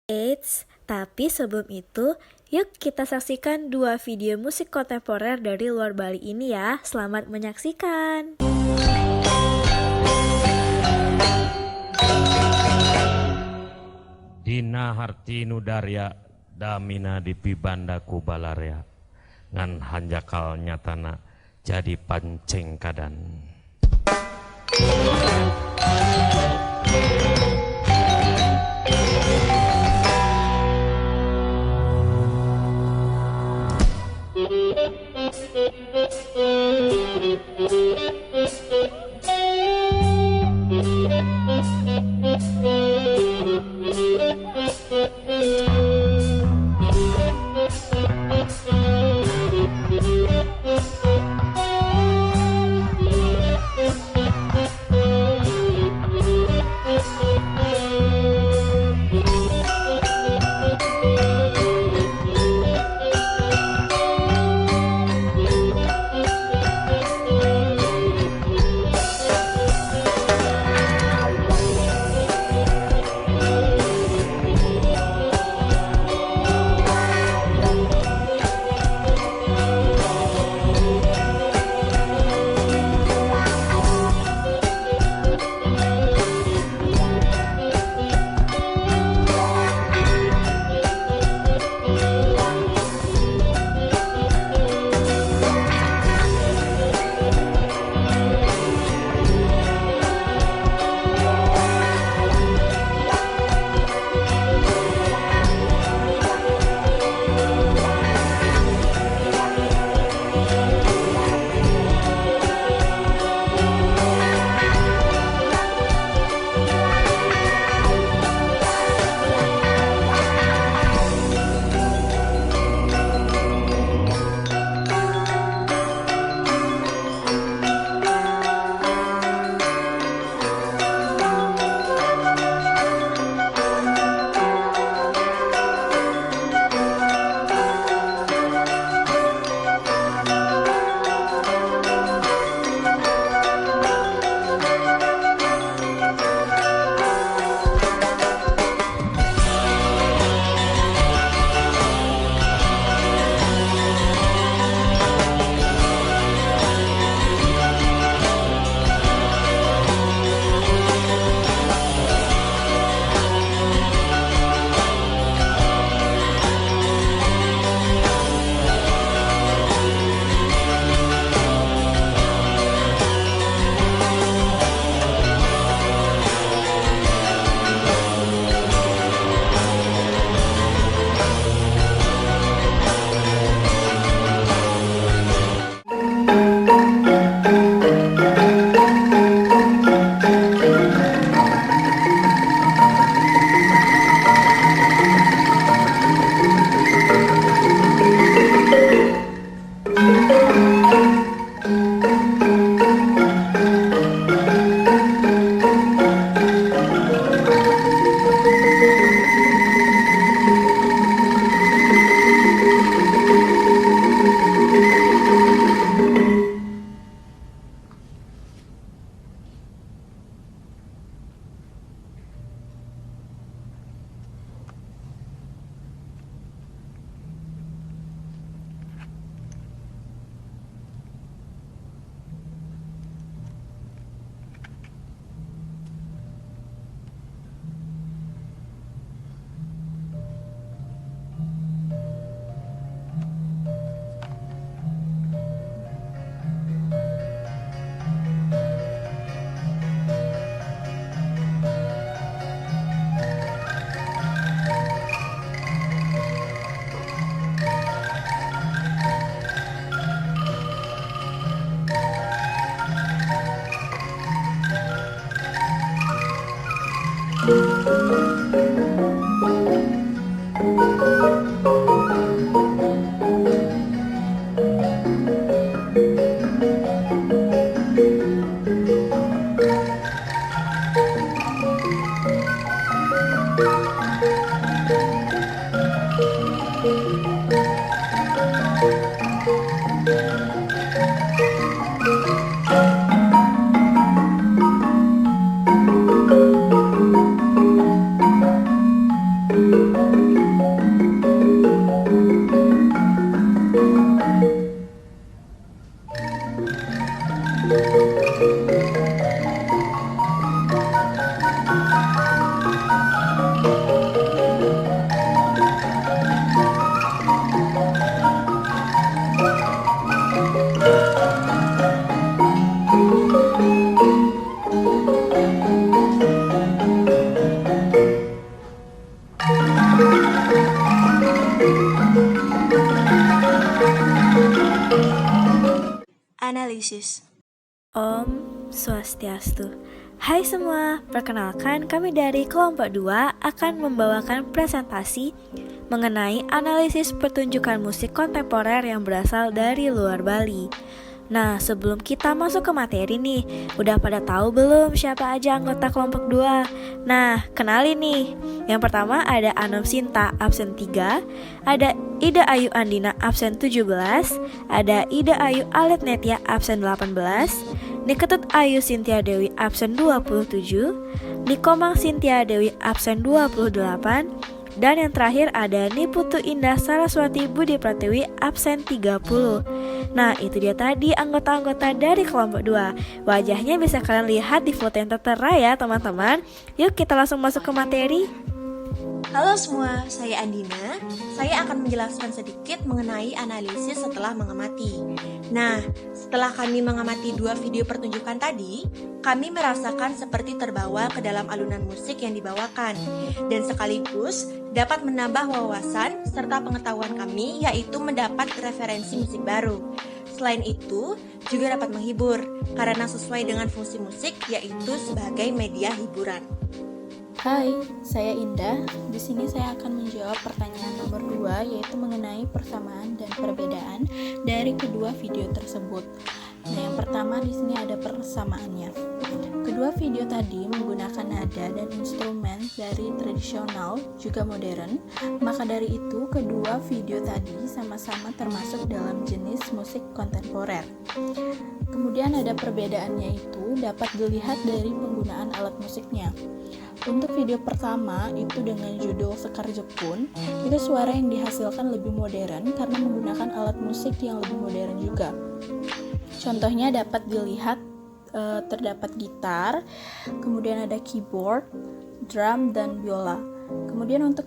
Eits, tapi sebelum itu, yuk kita saksikan dua video musik kontemporer dari luar Bali ini ya. Selamat menyaksikan. Dina harti nudarya damina di pibanda kubalaria ngan hanjakal nyatana jadi pancing kadan. analisis. Om Swastiastu. Hai semua, perkenalkan kami dari kelompok 2 akan membawakan presentasi mengenai analisis pertunjukan musik kontemporer yang berasal dari luar Bali. Nah, sebelum kita masuk ke materi nih, udah pada tahu belum siapa aja anggota kelompok 2? Nah, kenalin nih. Yang pertama ada Anom Sinta absen 3, ada Ida Ayu Andina absen 17, ada Ida Ayu Alet Netia absen 18, Niketut Ayu Sintia Dewi absen 27, Nikomang Sintia Dewi absen 28, dan yang terakhir ada Niputu Indah Saraswati Budi Pratiwi absen 30. Nah, itu dia tadi anggota-anggota dari kelompok 2. Wajahnya bisa kalian lihat di foto yang tertera ya teman-teman. Yuk kita langsung masuk ke materi. Halo semua, saya Andina. Saya akan menjelaskan sedikit mengenai analisis setelah mengamati. Nah, setelah kami mengamati 2 video pertunjukan tadi, kami merasakan seperti terbawa ke dalam alunan musik yang dibawakan, dan sekaligus dapat menambah wawasan serta pengetahuan kami, yaitu mendapat referensi musik baru. Selain itu, juga dapat menghibur, karena sesuai dengan fungsi musik, yaitu sebagai media hiburan. Hai, saya Indah. Di sini saya akan menjawab pertanyaan nomor 2, yaitu mengenai persamaan dan perbedaan dari kedua video tersebut. Nah, yang pertama di sini ada persamaannya. Kedua video tadi menggunakan nada dan instrumen dari tradisional juga modern. Maka dari itu, kedua video tadi sama-sama termasuk dalam jenis musik kontemporer. Kemudian ada perbedaannya itu dapat dilihat dari penggunaan alat musiknya. Untuk video pertama itu dengan judul Sekar Jepun, itu suara yang dihasilkan lebih modern karena menggunakan alat musik yang lebih modern juga. Contohnya dapat dilihat terdapat gitar, kemudian ada keyboard, drum, dan biola. Kemudian untuk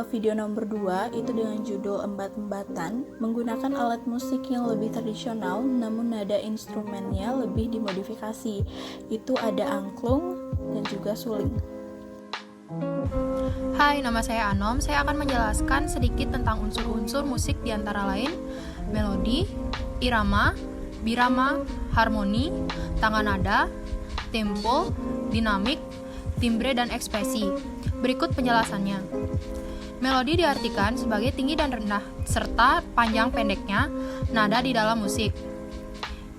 video nomor 2 itu dengan judul Embat-embatan, menggunakan alat musik yang lebih tradisional namun nada instrumennya lebih dimodifikasi. Itu ada angklung dan juga suling. Hai, nama saya Anom. Saya akan menjelaskan sedikit tentang unsur-unsur musik di antara lain melodi, irama, birama, harmoni, tangga nada, tempo, dinamik, timbre, dan ekspresi. Berikut penjelasannya. Melodi diartikan sebagai tinggi dan rendah, serta panjang pendeknya nada di dalam musik.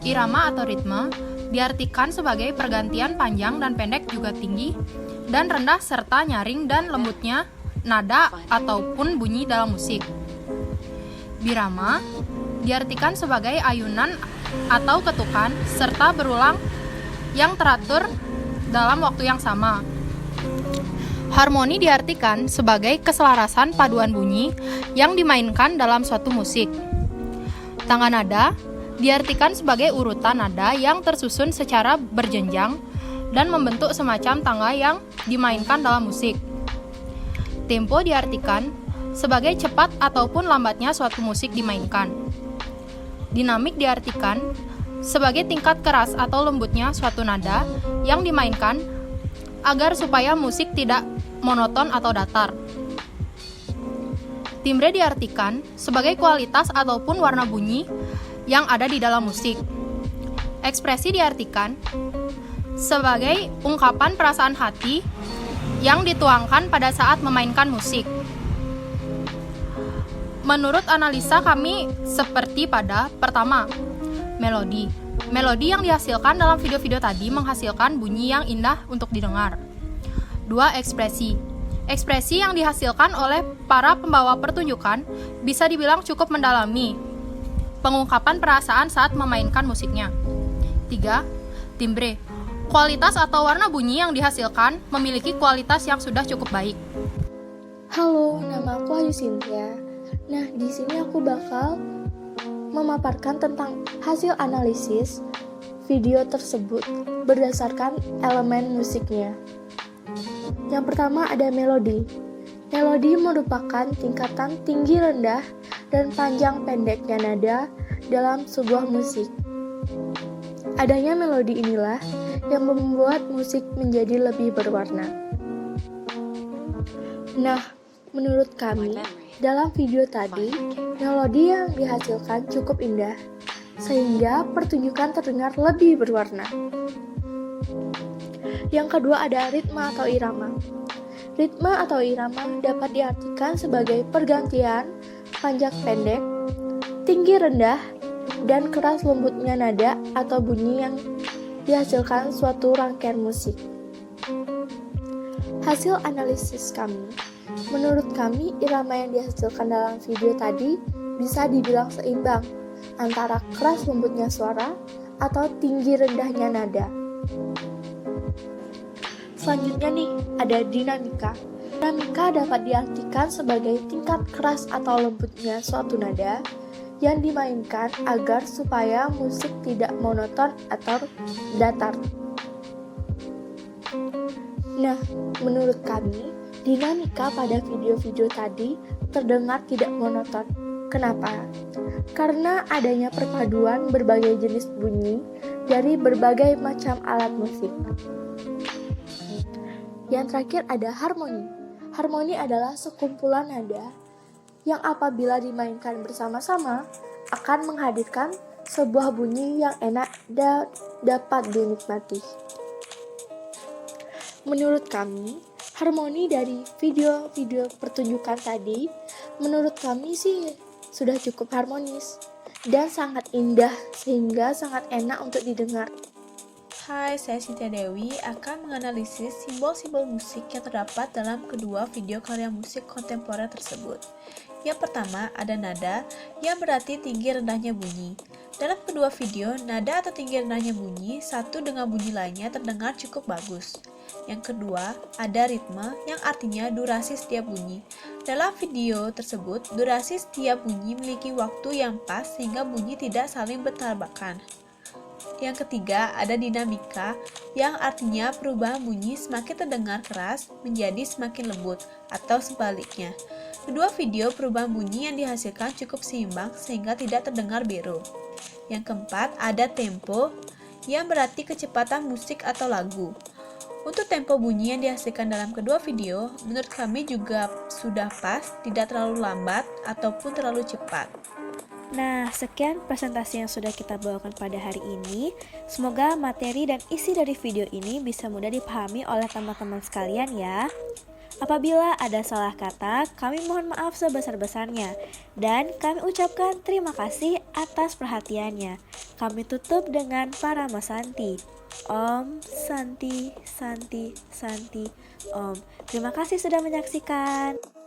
Irama atau ritme diartikan sebagai pergantian panjang dan pendek juga tinggi dan rendah serta nyaring dan lembutnya nada ataupun bunyi dalam musik. Birama diartikan sebagai ayunan atau ketukan serta berulang yang teratur dalam waktu yang sama. Harmoni diartikan sebagai keselarasan paduan bunyi yang dimainkan dalam suatu musik. Tangga nada diartikan sebagai urutan nada yang tersusun secara berjenjang dan membentuk semacam tangga yang dimainkan dalam musik. Tempo diartikan sebagai cepat ataupun lambatnya suatu musik dimainkan. Dinamik diartikan sebagai tingkat keras atau lembutnya suatu nada yang dimainkan agar supaya musik tidak monoton atau datar. Timbre diartikan sebagai kualitas ataupun warna bunyi yang ada di dalam musik. Ekspresi diartikan sebagai ungkapan perasaan hati yang dituangkan pada saat memainkan musik. Menurut analisa kami seperti pada pertama, melodi. Melodi yang dihasilkan dalam video-video tadi menghasilkan bunyi yang indah untuk didengar. 2. Ekspresi. Ekspresi yang dihasilkan oleh para pembawa pertunjukan bisa dibilang cukup mendalami pengungkapan perasaan saat memainkan musiknya. 3. Timbre. Kualitas atau warna bunyi yang dihasilkan memiliki kualitas yang sudah cukup baik. Halo, nama aku Ayu Sintia. Nah, di sini aku bakal memaparkan tentang hasil analisis video tersebut berdasarkan elemen musiknya. Yang pertama ada melodi. Melodi merupakan tingkatan tinggi rendah dan panjang pendeknya nada dalam sebuah musik. Adanya melodi inilah yang membuat musik menjadi lebih berwarna. Nah, menurut kami, dalam video tadi, melodi yang dihasilkan cukup indah. sehingga pertunjukan terdengar lebih berwarna. Yang kedua ada ritme atau irama. Ritme atau irama dapat diartikan sebagai pergantian panjang pendek, tinggi rendah, dan keras lembutnya nada atau bunyi yang dihasilkan suatu rangkaian musik. Hasil analisis kami, menurut kami irama yang dihasilkan dalam video tadi bisa dibilang seimbang antara keras lembutnya suara atau tinggi rendahnya nada. Selanjutnya nih, ada dinamika. Dinamika dapat diartikan sebagai tingkat keras atau lembutnya suatu nada yang dimainkan agar supaya musik tidak monoton atau datar. Nah, menurut kami, dinamika pada video-video tadi terdengar tidak monoton. Kenapa? Karena adanya perpaduan berbagai jenis bunyi dari berbagai macam alat musik. Yang terakhir ada harmoni. Harmoni adalah sekumpulan nada yang apabila dimainkan bersama-sama akan menghadirkan sebuah bunyi yang enak dan dapat dinikmati. Menurut kami, harmoni dari video-video pertunjukan tadi menurut kami sih sudah cukup harmonis dan sangat indah sehingga sangat enak untuk didengar. Hai, saya Cynthia Dewi akan menganalisis simbol-simbol musik yang terdapat dalam kedua video karya musik kontemporer tersebut. Yang pertama ada nada yang berarti tinggi rendahnya bunyi. Dalam kedua video, nada atau tinggi rendahnya bunyi satu dengan bunyi lainnya terdengar cukup bagus. Yang kedua ada ritme yang artinya durasi setiap bunyi. Dalam video tersebut, durasi setiap bunyi memiliki waktu yang pas sehingga bunyi tidak saling bertabrakan. Yang ketiga ada dinamika yang artinya perubahan bunyi semakin terdengar keras menjadi semakin lembut atau sebaliknya. Kedua video perubahan bunyi yang dihasilkan cukup seimbang sehingga tidak terdengar bero. Yang keempat ada tempo yang berarti kecepatan musik atau lagu. Untuk tempo bunyi yang dihasilkan dalam kedua video menurut kami juga sudah pas, tidak terlalu lambat ataupun terlalu cepat. Nah, sekian presentasi yang sudah kita bawakan pada hari ini. Semoga materi dan isi dari video ini bisa mudah dipahami oleh teman-teman sekalian ya. Apabila ada salah kata, kami mohon maaf sebesar-besarnya. Dan kami ucapkan terima kasih atas perhatiannya. Kami tutup dengan Parama Santi. Om Santi Santi Santi Om. Terima kasih sudah menyaksikan.